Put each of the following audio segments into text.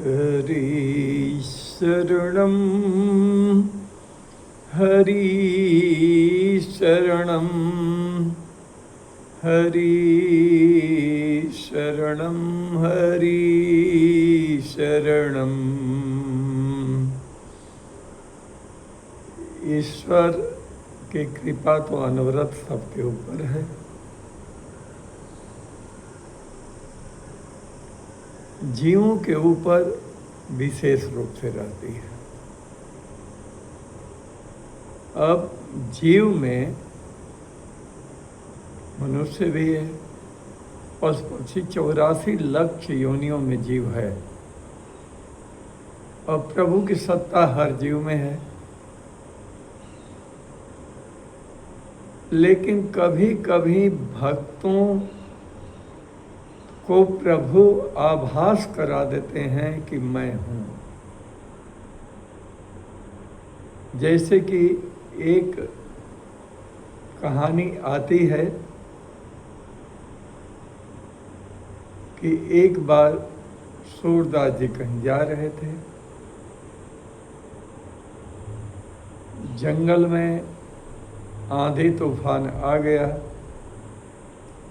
हरि शरणं हरि शरणं हरि शरणं हरि शरणं। ईश्वर की कृपा तो अनवरत सबके ऊपर है। जीवों के ऊपर विशेष रूप से रहती है। अब जीव में मनुष्य भी है, पशु पक्षी 84 लाख योनियों में जीव है और प्रभु की सत्ता हर जीव में है। लेकिन कभी कभी भक्तों को प्रभु आभास करा देते हैं कि मैं हूँ। जैसे कि एक कहानी आती है कि एक बार सूरदास जी कहीं जा रहे थे, जंगल में आंधी तूफान आ गया,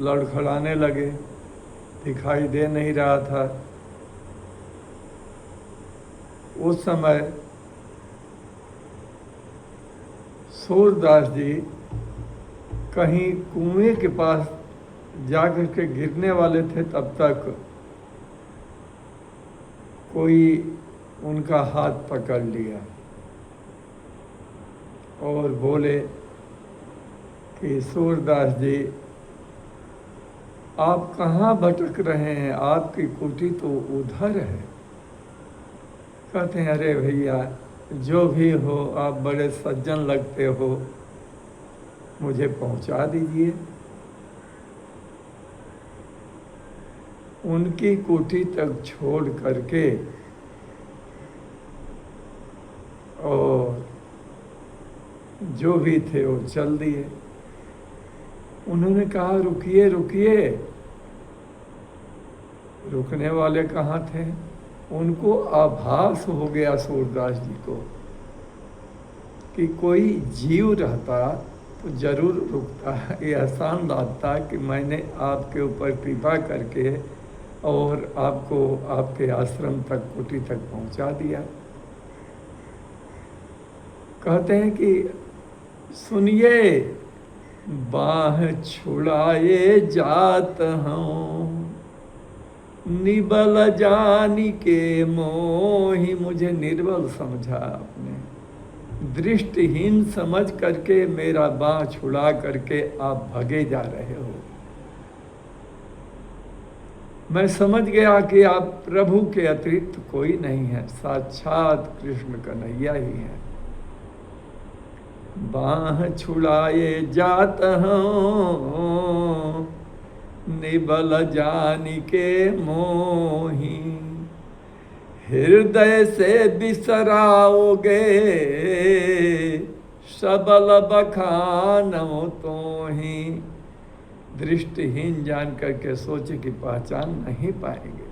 लड़खड़ाने लगे, दिखाई दे नहीं रहा था। उस समय सूरदास जी कहीं कुएं के पास जाकर के गिरने वाले थे, तब तक कोई उनका हाथ पकड़ लिया और बोले कि सूरदास जी, आप कहाँ भटक रहे हैं, आपकी कुटी तो उधर है। कहते हैं, अरे भैया जो भी हो, आप बड़े सज्जन लगते हो, मुझे पहुंचा दीजिए। उनकी कुटी तक छोड़ करके और जो भी थे वो चल दिए। उन्होंने कहा, रुकिए रुकिए। रुकने वाले कहाँ थे? उनको आभास हो गया सूरदास जी को कि कोई जीव रहता तो जरूर रुकता। ये एहसान लाता कि मैंने आपके ऊपर कृपा करके और आपको आपके आश्रम तक, कुटी तक पहुंचा दिया। कहते हैं कि सुनिए, बाह छुड़ाए जात हूँ, निबल जानी के मोही। मुझे निर्बल समझा आपने, दृष्टिहीन समझ करके मेरा बाह छुड़ा करके आप भगे जा रहे हो। मैं समझ गया कि आप प्रभु के अतिरिक्त कोई नहीं है, साक्षात कृष्ण कन्हैया ही है। बाह छुड़ाए जात हूँ, निबल जानी के मोही। हृदय से बिसराओगे, सबल बखानो तो ही। दृष्टिहीन जान करके सोचे कि पहचान नहीं पाएंगे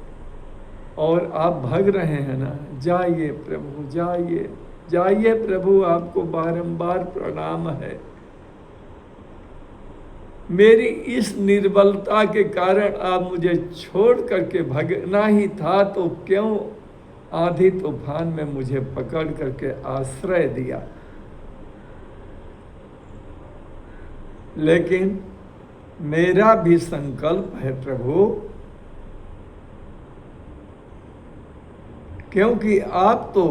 और आप भग रहे हैं ना। जाइए प्रभु, जाइए जाइए प्रभु, आपको बारंबार प्रणाम है। मेरी इस निर्बलता के कारण आप मुझे छोड़ करके भगना ही था, तो क्यों आंधी तूफान में मुझे पकड़ करके आश्रय दिया। लेकिन मेरा भी संकल्प है प्रभु, क्योंकि आप तो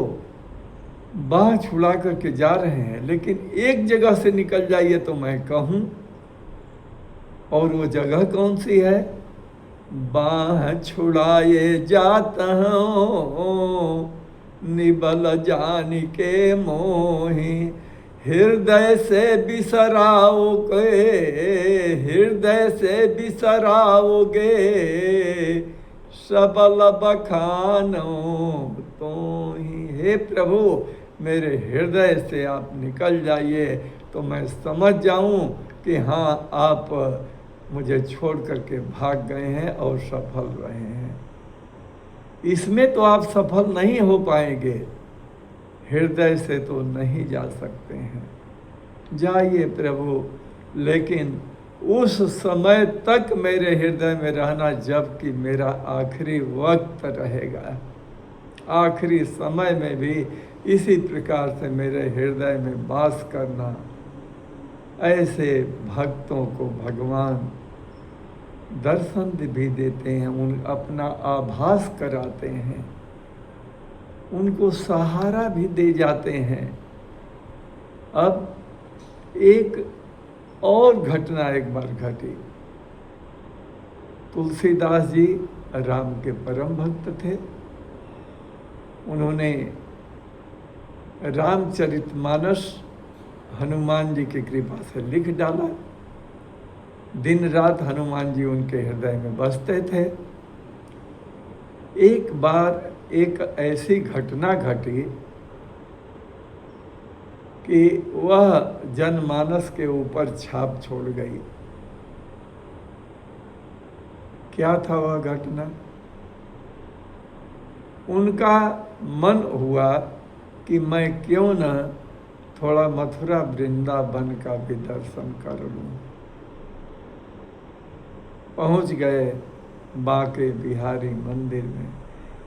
बाह छुड़ा करके जा रहे हैं, लेकिन एक जगह से निकल जाइए तो मैं कहूँ। और वो जगह कौन सी है? बाह छुड़ाए जात हूँ, निबल जानी के मोही। हृदय से बिसराओगे, हृदय से बिसराओगे, सबल बखानो तो ही। हे प्रभु, मेरे हृदय से आप निकल जाइए तो मैं समझ जाऊं कि हाँ, आप मुझे छोड़ करके भाग गए हैं और सफल रहे हैं। इसमें तो आप सफल नहीं हो पाएंगे, हृदय से तो नहीं जा सकते हैं। जाइए प्रभु, लेकिन उस समय तक मेरे हृदय में रहना जबकि मेरा आखिरी वक्त रहेगा। आखिरी समय में भी इसी प्रकार से मेरे हृदय में वास करना। ऐसे भक्तों को भगवान दर्शन भी देते हैं, उन अपना आभास कराते हैं, उनको सहारा भी दे जाते हैं। अब एक और घटना एक बार घटी। तुलसीदास जी राम के परम भक्त थे। उन्होंने रामचरितमानस हनुमान जी की कृपा से लिख डाला। दिन रात हनुमान जी उनके हृदय में बसते थे। एक बार एक ऐसी घटना घटी कि वह जनमानस के ऊपर छाप छोड़ गई। क्या था वह घटना? उनका मन हुआ कि मैं क्यों न थोड़ा मथुरा वृंदावन का भी दर्शन कर लूं। पहुंच गए बांके बिहारी मंदिर में,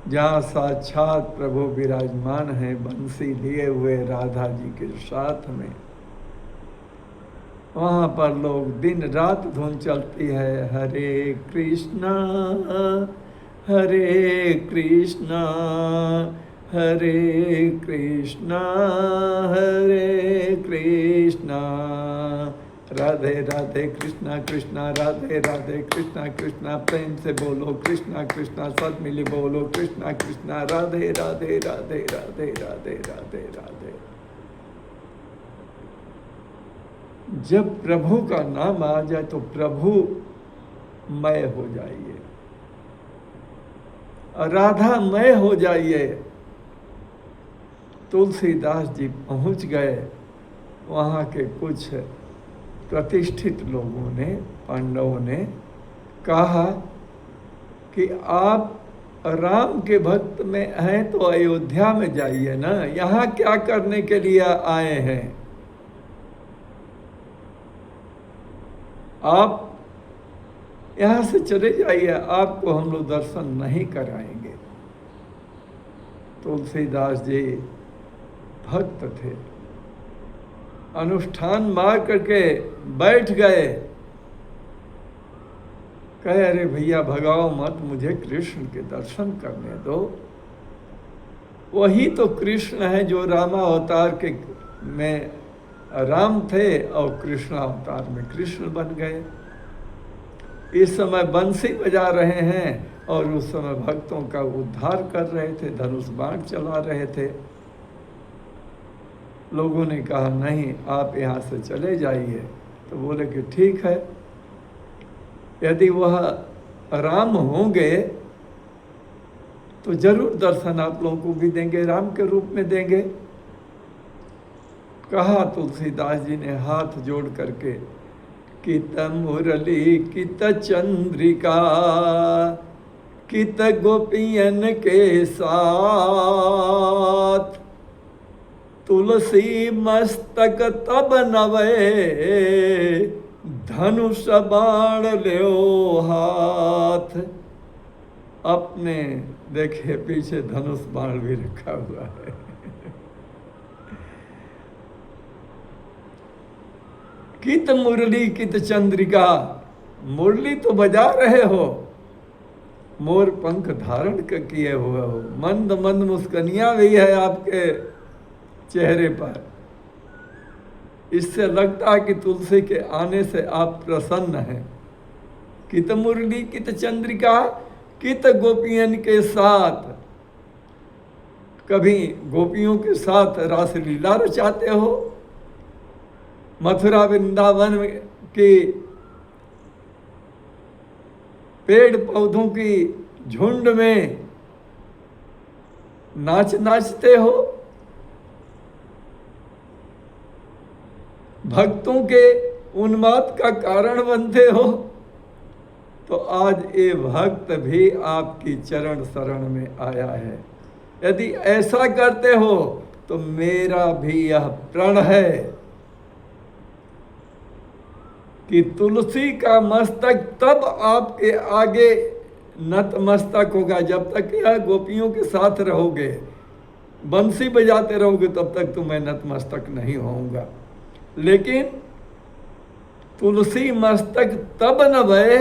जहाँ साक्षात प्रभु विराजमान हैं बंसी लिए हुए राधा जी के साथ में। वहाँ पर लोग दिन रात धुन चलती है, हरे कृष्णा हरे कृष्णा हरे कृष्णा हरे कृष्णा, राधे राधे कृष्णा कृष्णा राधे राधे कृष्णा कृष्णा। प्रेम से बोलो कृष्णा कृष्णा, सब मिली बोलो कृष्णा कृष्णा, राधे राधे राधे राधे राधे राधे राधे। जब प्रभु का नाम आ जाए तो प्रभु मय हो जाइए, राधा मय हो जाइए। तुलसीदास जी पहुंच गए। वहाँ के कुछ प्रतिष्ठित लोगों ने, पांडवों ने कहा कि आप राम के भक्त में हैं तो अयोध्या में जाइए ना, यहाँ क्या करने के लिए आए हैं? आप यहाँ से चले जाइए, आपको हम लोग दर्शन नहीं कराएंगे। तुलसीदास जी भक्त थे, अनुष्ठान मार करके बैठ गए। कहे अरे भैया भगाओ मत, मुझे कृष्ण के दर्शन करने दो। वही तो कृष्ण है जो रामावतार के में राम थे और कृष्ण अवतार में कृष्ण बन गए। इस समय बंसी बजा रहे हैं और उस समय भक्तों का उद्धार कर रहे थे, धनुष बाण चला रहे थे। लोगों ने कहा नहीं, आप यहाँ से चले जाइए। तो बोले कि ठीक है, यदि वह राम होंगे तो जरूर दर्शन आप लोगों को भी देंगे, राम के रूप में देंगे। कहा तुलसीदास जी ने हाथ जोड़ करके, कित मुरली कित चंद्रिका कित गोपियन के साथ, तुलसी मस्तक तब नवे धनुष बाण ल्यो हाथ। अपने देखे पीछे धनुष बाण भी रखा हुआ है। कित मुरली कित चंद्रिका, मुरली तो बजा रहे हो, मोर पंख धारण किए हुए हो, मंद मंद मुस्कनियां भी है आपके चेहरे पर। इससे लगता है कि तुलसी के आने से आप प्रसन्न हैं। कित मुरली कित चंद्रिका कित गोपियन के साथ, कभी गोपियों के साथ रासलीला रचाते हो, मथुरा वृंदावन के पेड़ पौधों की झुंड में नाचते हो, भक्तों के उन्माद का कारण बनते हो। तो आज ये भक्त भी आपकी चरण शरण में आया है। यदि ऐसा करते हो तो मेरा भी यह प्रण है कि तुलसी का मस्तक तब आपके आगे नतमस्तक होगा, जब तक यह गोपियों के साथ रहोगे, बंसी बजाते रहोगे, तब तक तो मैं नतमस्तक नहीं होऊंगा। लेकिन तुलसी मस्तक तब नभे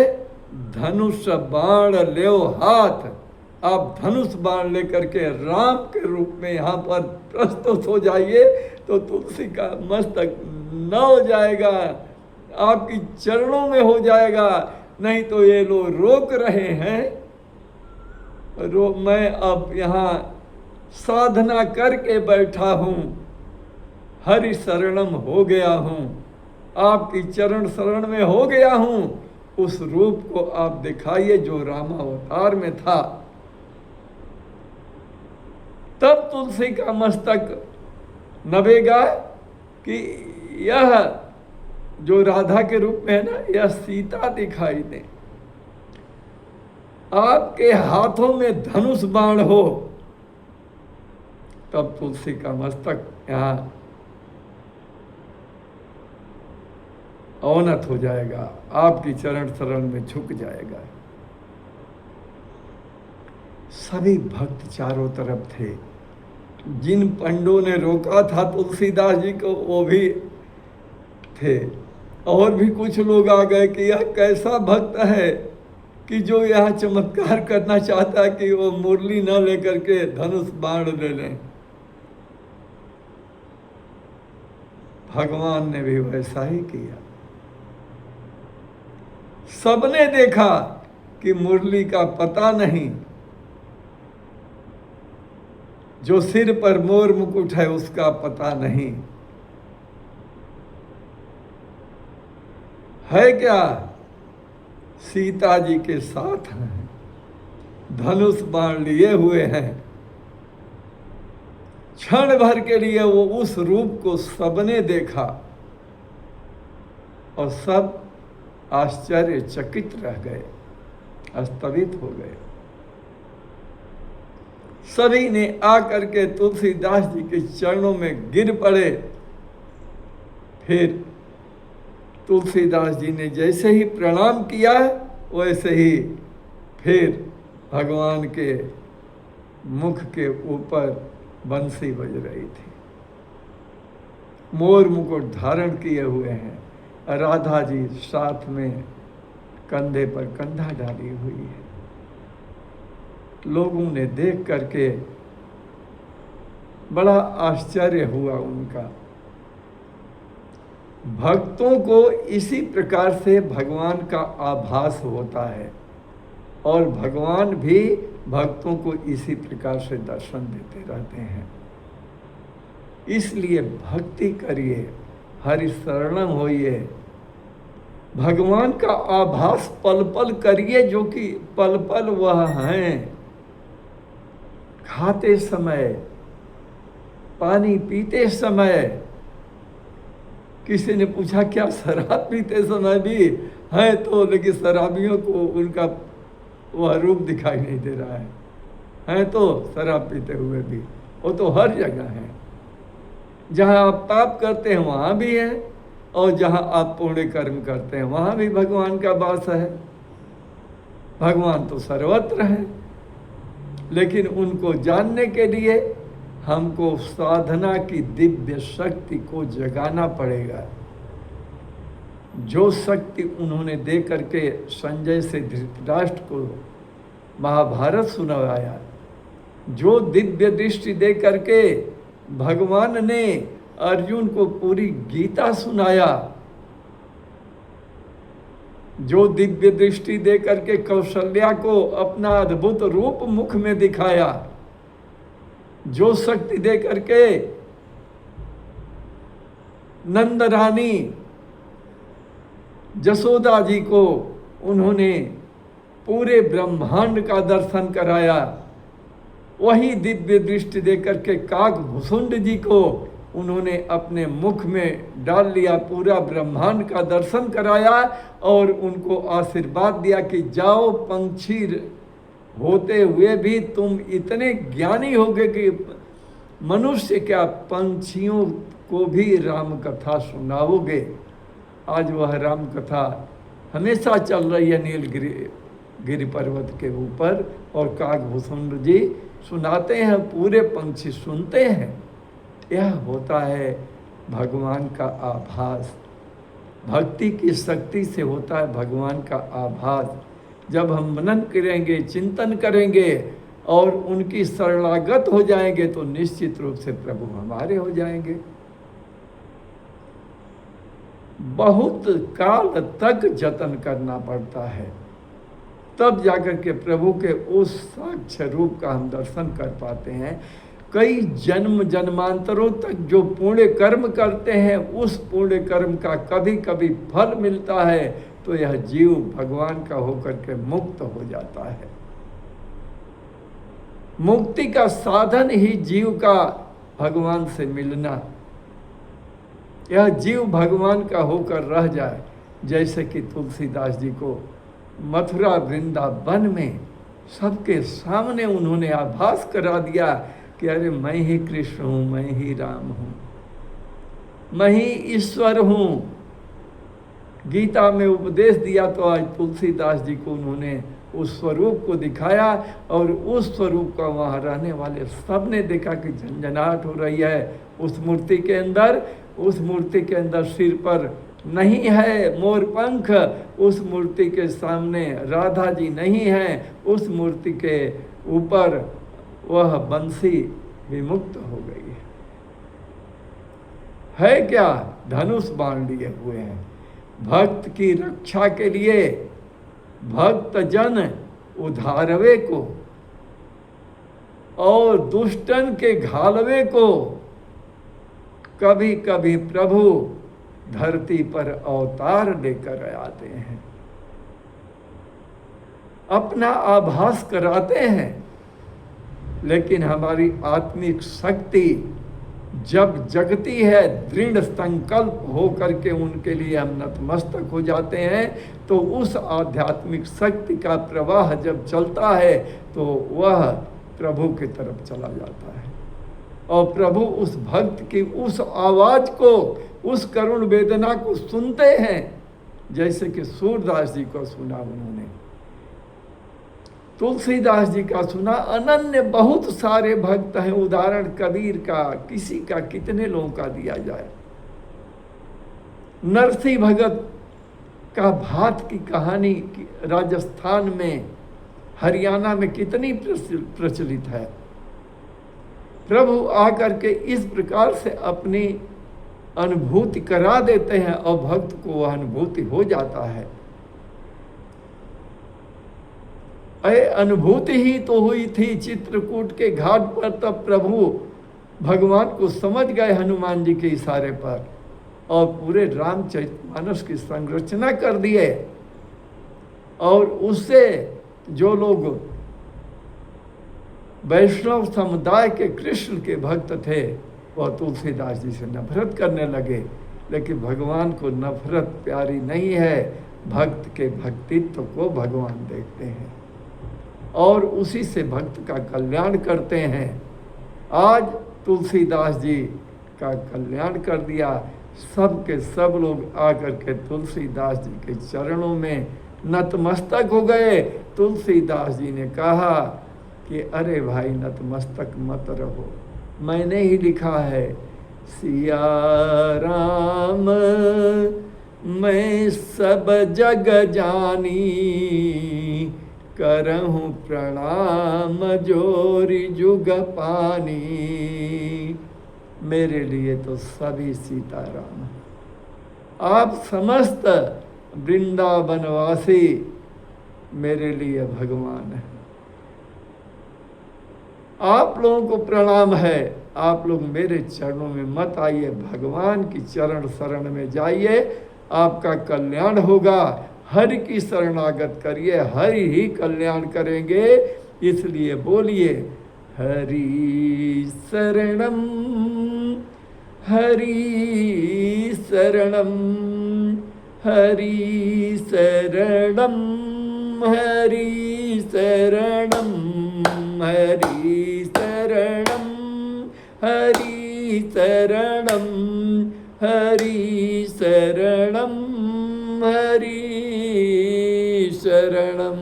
धनुष बाण लेओ हाथ। आप धनुष बाण लेकर के राम के रूप में यहाँ पर प्रस्तुत हो जाइए तो तुलसी का मस्तक न हो जाएगा, आपकी चरणों में हो जाएगा। नहीं तो ये लोग रोक रहे हैं, मैं अब यहाँ साधना करके बैठा हूँ, हरि शरणम हो गया हूँ, आपकी चरण शरण में हो गया हूँ, उस रूप को आप दिखाइए जो रामावतार में था। तब तुलसी का मस्तक नभेगा कि यह जो राधा के रूप में है ना, यह सीता दिखाई दे, आपके हाथों में धनुष बाण हो, तब तुलसी का मस्तक यहाँ अवनत हो जाएगा, आपकी चरण शरण में झुक जाएगा। सभी भक्त चारों तरफ थे। जिन पंडों ने रोका था तुलसीदास जी को वो भी थे, और भी कुछ लोग आ गए कि यह कैसा भक्त है कि जो यह चमत्कार करना चाहता है कि वो मुरली न लेकर के धनुष बाण ले लें। भगवान ने भी वैसा ही किया। सबने देखा कि मुरली का पता नहीं, जो सिर पर मोर मुकुट है उसका पता नहीं है। क्या सीता जी के साथ हैं, धनुष बाण लिए हुए हैं। क्षण भर के लिए वो उस रूप को सबने देखा और सब आश्चर्यचकित रह गए, स्तंभित हो गए। सभी ने आकर के तुलसीदास जी के चरणों में गिर पड़े। फिर तुलसीदास जी ने जैसे ही प्रणाम किया वैसे ही फिर भगवान के मुख के ऊपर बंसी बज रही थी। मोर मुकुट धारण किए हुए हैं, राधा जी साथ में कंधे पर कंधा डाली हुई है। लोगों ने देख करके बड़ा आश्चर्य हुआ उनका। भक्तों को इसी प्रकार से भगवान का आभास होता है और भगवान भी भक्तों को इसी प्रकार से दर्शन देते रहते हैं। इसलिए भक्ति करिए, हरि शरणम होइए, भगवान का आभास पल पल करिए, जो कि पल पल वह हैं। खाते समय, पानी पीते समय, किसी ने पूछा क्या शराब पीते समय भी है? तो लेकिन शराबियों को उनका वह रूप दिखाई नहीं दे रहा है तो शराब पीते हुए भी, वो तो हर जगह है। जहाँ आप पाप करते हैं वहाँ भी है, और जहाँ आप पुण्य कर्म करते हैं वहाँ भी भगवान का वास है। भगवान तो सर्वत्र है, लेकिन उनको जानने के लिए हमको साधना की दिव्य शक्ति को जगाना पड़ेगा। जो शक्ति उन्होंने दे करके संजय से धृतराष्ट्र को महाभारत सुनाया, जो दिव्य दृष्टि दे करके भगवान ने अर्जुन को पूरी गीता सुनाया, जो दिव्य दृष्टि दे करके कौशल्या को अपना अद्भुत रूप मुख में दिखाया, जो शक्ति दे करके नंद रानी जसोदा जी को उन्होंने पूरे ब्रह्मांड का दर्शन कराया, वही दिव्य दृष्टि दे करके काकभूषुंड जी को उन्होंने अपने मुख में डाल लिया, पूरा ब्रह्मांड का दर्शन कराया और उनको आशीर्वाद दिया कि जाओ पंछी होते हुए भी तुम इतने ज्ञानी होगे कि मनुष्य क्या पंछियों को भी राम कथा सुनाओगे। आज वह राम कथा हमेशा चल रही है नीलगिरी पर्वत के ऊपर, और काकभूषण जी सुनाते हैं, पूरे पंछी सुनते हैं। यह होता है भगवान का आभास, भक्ति की शक्ति से होता है भगवान का आभास। जब हम मनन करेंगे, चिंतन करेंगे और उनकी शरणागत हो जाएंगे तो निश्चित रूप से प्रभु हमारे हो जाएंगे। बहुत काल तक जतन करना पड़ता है, तब जाकर के प्रभु के उस साक्ष्य रूप का हम दर्शन कर पाते हैं। कई जन्म जन्मांतरों तक जो पुण्य कर्म करते हैं, उस पुण्य कर्म का कभी कभी फल मिलता है, तो यह जीव भगवान का होकर के मुक्त हो जाता है। मुक्ति का साधन ही जीव का भगवान से मिलना, यह जीव भगवान का होकर रह जाए। जैसे कि तुलसीदास जी को मथुरा वृंदावन में सबके सामने उन्होंने आभास करा दिया कि अरे मैं ही कृष्ण हूँ, मैं ही राम हूँ, मैं ही ईश्वर हूँ। गीता में उपदेश दिया तो आज तुलसीदास जी को उन्होंने उस स्वरूप को दिखाया, और उस स्वरूप का वहाँ रहने वाले सब ने देखा कि झंझनाहट हो रही है उस मूर्ति के अंदर। उस मूर्ति के अंदर सिर पर नहीं है मोर पंख, उस मूर्ति के सामने राधा जी नहीं है, उस मूर्ति के ऊपर वह बंसी विमुक्त हो गई है क्या? धनुष बाण लिए हुए हैं। भक्त की रक्षा के लिए, भक्त जन उधारवे को और दुष्टन के घालवे को कभी कभी प्रभु धरती पर अवतार लेकर आते हैं, अपना आभास कराते हैं। लेकिन हमारी आत्मिक शक्ति जब जगती है, दृढ़ संकल्प हो करके उनके लिए हम नतमस्तक हो जाते हैं, तो उस आध्यात्मिक शक्ति का प्रवाह जब चलता है तो वह प्रभु की तरफ चला जाता है, और प्रभु उस भक्त की उस आवाज को, उस करुण वेदना को सुनते हैं। जैसे कि सूरदास जी को सुना उन्होंने, तुलसीदास जी का सुना, अनन्य बहुत सारे भक्त हैं। उदाहरण कबीर का, किसी का, कितने लोगों का दिया जाए। नरसिंह भगत का भात की कहानी राजस्थान में, हरियाणा में कितनी प्रचलित है। प्रभु आकर के इस प्रकार से अपनी अनुभूति करा देते हैं और भक्त को वह अनुभूति हो जाता है। अनुभूति ही तो हुई थी चित्रकूट के घाट पर, तब प्रभु भगवान को समझ गए हनुमान जी के इशारे पर, और पूरे रामचरितमानस की संरचना कर दिए। और उससे जो लोग वैष्णव समुदाय के कृष्ण के भक्त थे, वह तुलसीदास जी से नफरत करने लगे। लेकिन भगवान को नफरत प्यारी नहीं है, भक्त के भक्तित्व को भगवान देखते हैं और उसी से भक्त का कल्याण करते हैं। आज तुलसीदास जी का कल्याण कर दिया। सब के सब लोग आकर के तुलसीदास जी के चरणों में नतमस्तक हो गए। तुलसीदास जी ने कहा कि अरे भाई नतमस्तक मत रहो, मैंने ही लिखा है, सिया राम मैं सब जग जानी, करहूँ प्रणाम जोरी जुग पानी। मेरे लिए तो सभी सीताराम, आप समस्त वृंदावनवासी मेरे लिए भगवान है। आप लोगों को प्रणाम है, आप लोग मेरे चरणों में मत आइए, भगवान की चरण शरण में जाइए, आपका कल्याण होगा। हरि की शरणागत करिए, हरि ही कल्याण करेंगे। इसलिए बोलिए हरि शरणम हरि शरणं हरि शरणं हरि शरणं हरि शरणं हरि शरणं हरि शरणं हरि शरणं।